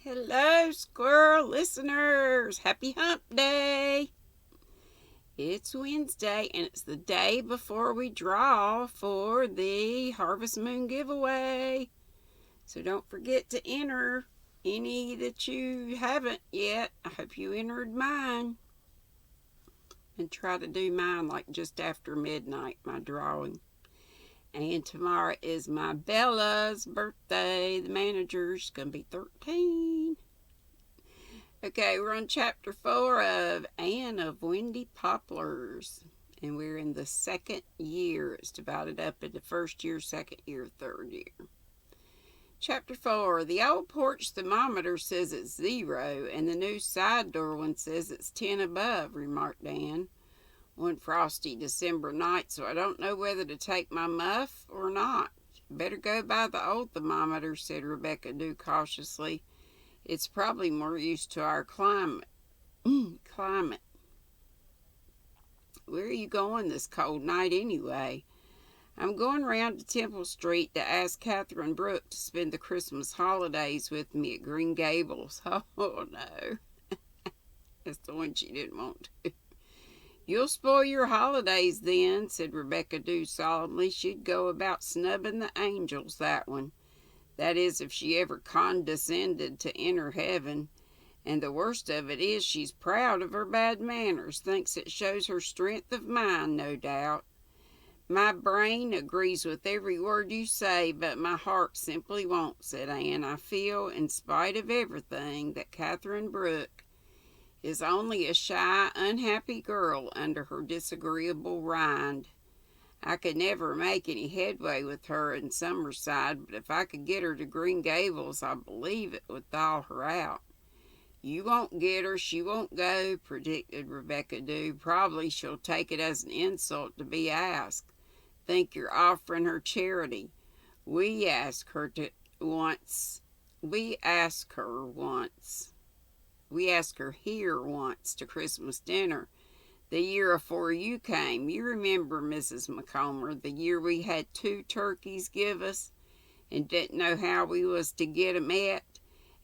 Hello, squirrel listeners. Happy hump day. It's Wednesday and it's the day before we draw for the Harvest Moon giveaway. So don't forget to enter any that you haven't yet. I hope you entered mine. And try to do mine like just after midnight, my drawing. And tomorrow is my Bella's birthday. The manager's going to be 13. Okay, we're on chapter 4 of Anne of Windy Poplars. And we're in the second year. It's divided up into first year, second year, third year. Chapter 4. The old porch thermometer says it's 0, and the new side door one says it's 10 above, remarked Anne, one frosty December night, so I don't know whether to take my muff or not. Better go by the old thermometer, said Rebecca Dew cautiously. It's probably more used to our climate. Where are you going this cold night anyway? I'm going round to Temple Street to ask Catherine Brooke to spend the Christmas holidays with me at Green Gables. Oh, no. That's the one she didn't want to. You'll spoil your holidays then, said Rebecca Dew solemnly. She'd go about snubbing the angels, that one. That is, if she ever condescended to enter heaven. And the worst of it is she's proud of her bad manners, thinks it shows her strength of mind, no doubt. My brain agrees with every word you say, but my heart simply won't, said Anne. I feel, in spite of everything, that Catherine Brooke is only a shy, unhappy girl under her disagreeable rind. I could never make any headway with her in Summerside, but if I could get her to Green Gables, I believe it would thaw her out. You won't get her, she won't go, predicted Rebecca Dew. Probably she'll take it as an insult to be asked. Think you're offering her charity. We asked her here once to Christmas dinner, the year afore you came. You remember, Mrs. Macomber, the year we had 2 turkeys give us and didn't know how we was to get 'em et,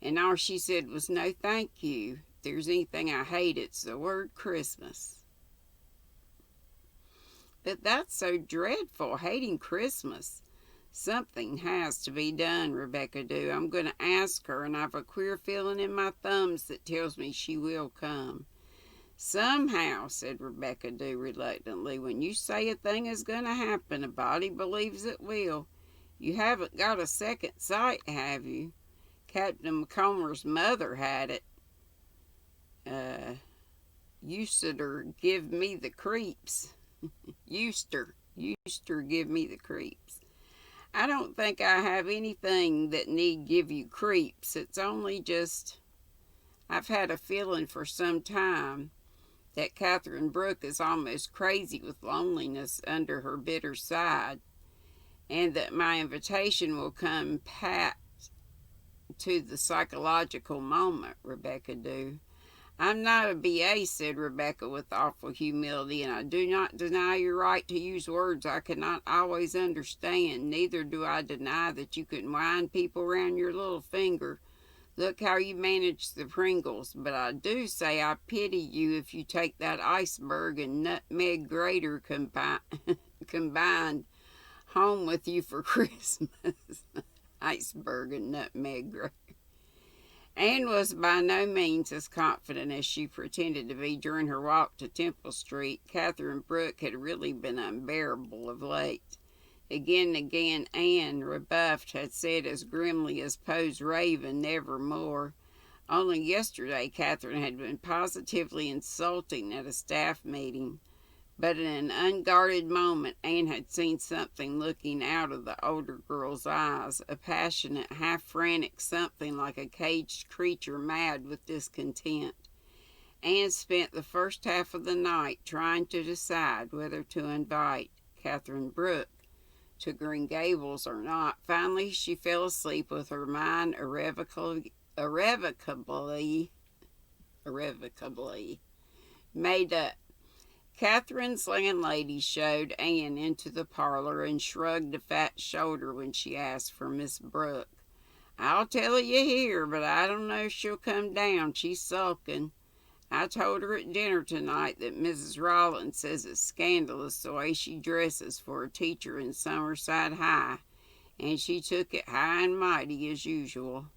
and all she said was, no thank you. If there's anything I hate, it's the word Christmas. But that's so dreadful, hating Christmas. Something has to be done, Rebecca Dew. I'm going to ask her, and I've a queer feeling in my thumbs that tells me she will come. Somehow, said Rebecca Dew reluctantly, when you say a thing is going to happen, a body believes it will. You haven't got a second sight, have you? Captain Macomber's mother had it. Useter give me the creeps. Uster give me the creeps. I don't think I have anything that need give you creeps. It's only just I've had a feeling for some time that Catherine Brooke is almost crazy with loneliness under her bitter side, and that my invitation will come pat to the psychological moment, Rebecca Dew. I'm not a B.A., said Rebecca with awful humility, and I do not deny your right to use words I cannot always understand. Neither do I deny that you can wind people round your little finger. Look how you manage the Pringles. But I do say I pity you if you take that iceberg and nutmeg grater combined home with you for Christmas. Iceberg and nutmeg grater. Anne was by no means as confident as she pretended to be during her walk to Temple Street. Catherine Brooke had really been unbearable of late. Again and again Anne, rebuffed, had said as grimly as Poe's raven, nevermore. Only yesterday Catherine had been positively insulting at a staff meeting. But in an unguarded moment Anne had seen something looking out of the older girl's eyes, a passionate, half-frantic something like a caged creature mad with discontent. Anne spent the first half of the night trying to decide whether to invite Catherine Brooke to Green Gables or not. Finally, she fell asleep with her mind irrevocably made up. Catherine's landlady showed Anne into the parlor and shrugged a fat shoulder when she asked for Miss Brooke. I'll tell you here, but I don't know if she'll come down. She's sulking. I told her at dinner tonight that Mrs. Rollins says it's scandalous the way she dresses for a teacher in Summerside High, and she took it high and mighty as usual."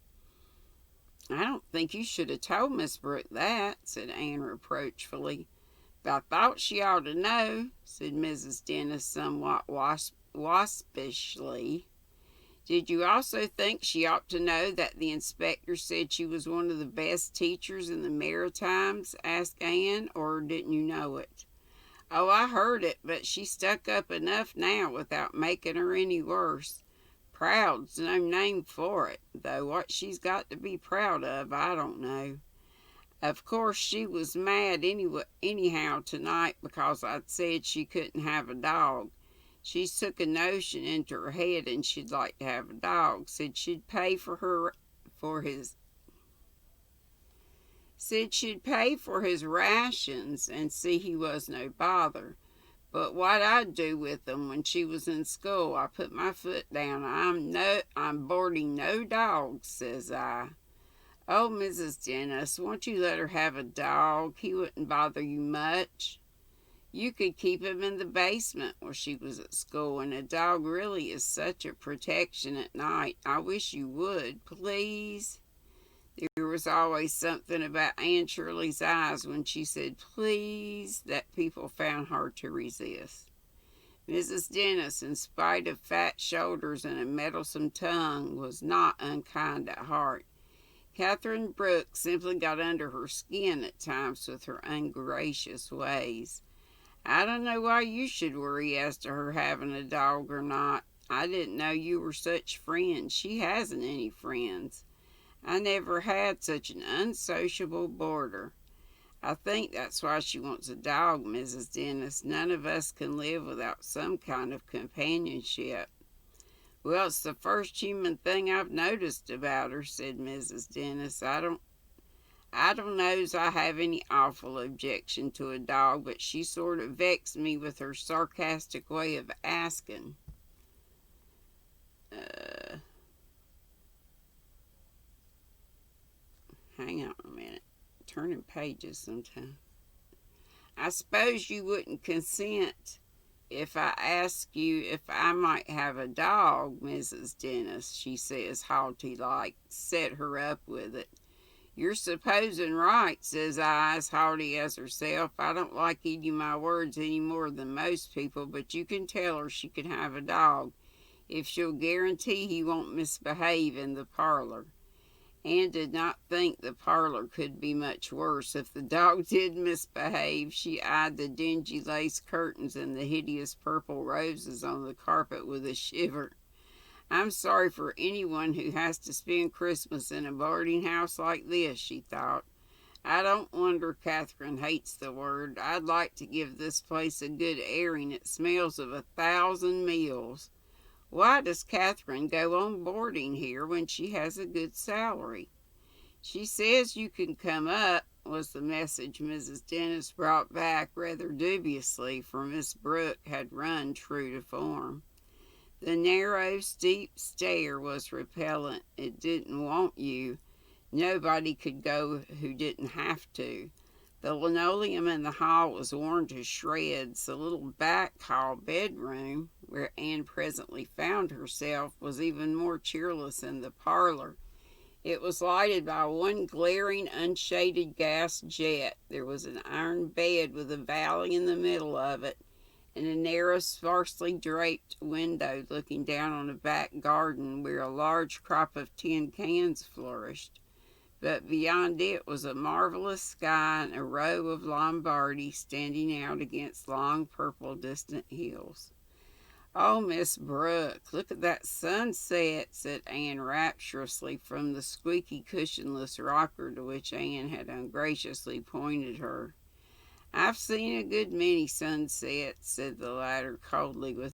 "I don't think you should have told Miss Brooke that," said Anne reproachfully. "But I thought she ought to know," said Mrs. Dennis somewhat waspishly. "Did you also think she ought to know that the inspector said she was one of the best teachers in the Maritimes?" asked Anne, "or didn't you know it?" "Oh, I heard it, but she's stuck up enough now without making her any worse. Proud's no name for it, though what she's got to be proud of, I don't know. Of course she was mad anyhow tonight because I'd said she couldn't have a dog. She's took a notion into her head and she'd like to have a dog. Said she'd pay for his rations and see he was no bother. But what I'd do with them when she was in school, I put my foot down. I'm boarding no dogs, says I. Oh, Mrs. Dennis, won't you let her have a dog? He wouldn't bother you much. You could keep him in the basement while she was at school, and a dog really is such a protection at night. I wish you would, please." There was always something about Anne Shirley's eyes when she said "please" that people found hard to resist. Mrs. Dennis, in spite of fat shoulders and a meddlesome tongue, was not unkind at heart. Catherine Brooke simply got under her skin at times with her ungracious ways. "I don't know why you should worry as to her having a dog or not. I didn't know you were such friends. She hasn't any friends. I never had such an unsociable boarder. I think that's why she wants a dog, Mrs. Dennis. None of us can live without some kind of companionship." "Well, it's the first human thing I've noticed about her," said Mrs. Dennis. I don't know's I have any awful objection to a dog, but she sort of vexed me with her sarcastic way of asking. Hang on a minute. Turning pages sometimes. "I suppose you wouldn't consent if I asked you if I might have a dog, Mrs. Dennis," she says, haughty-like. Set her up with it. "You're supposing right," says I, as haughty as herself. "I don't like eating my words any more than most people, but you can tell her she can have a dog if she'll guarantee he won't misbehave in the parlor." Anne did not think the parlor could be much worse. If the dog did misbehave, she eyed the dingy lace curtains and the hideous purple roses on the carpet with a shiver. "I'm sorry for anyone who has to spend Christmas in a boarding house like this," she thought. "I don't wonder Catherine hates the word. I'd like to give this place a good airing. It smells of 1,000 meals. Why does Catherine go on boarding here when she has a good salary?" "She says you can come up," was the message Mrs. Dennis brought back rather dubiously, for Miss Brooke had run true to form. The narrow, steep stair was repellent. It didn't want you. Nobody could go who didn't have to. The linoleum in the hall was worn to shreds. The little back hall bedroom, where Anne presently found herself, was even more cheerless than the parlor. It was lighted by one glaring, unshaded gas jet. There was an iron bed with a valley in the middle of it, and a narrow, sparsely draped window looking down on a back garden where a large crop of tin cans flourished. But beyond it was a marvelous sky and a row of Lombardy standing out against long purple distant hills. "Oh, Miss Brooke, look at that sunset," said Anne rapturously from the squeaky, cushionless rocker to which Anne had ungraciously pointed her. "I've seen a good many sunsets," said the latter coldly, with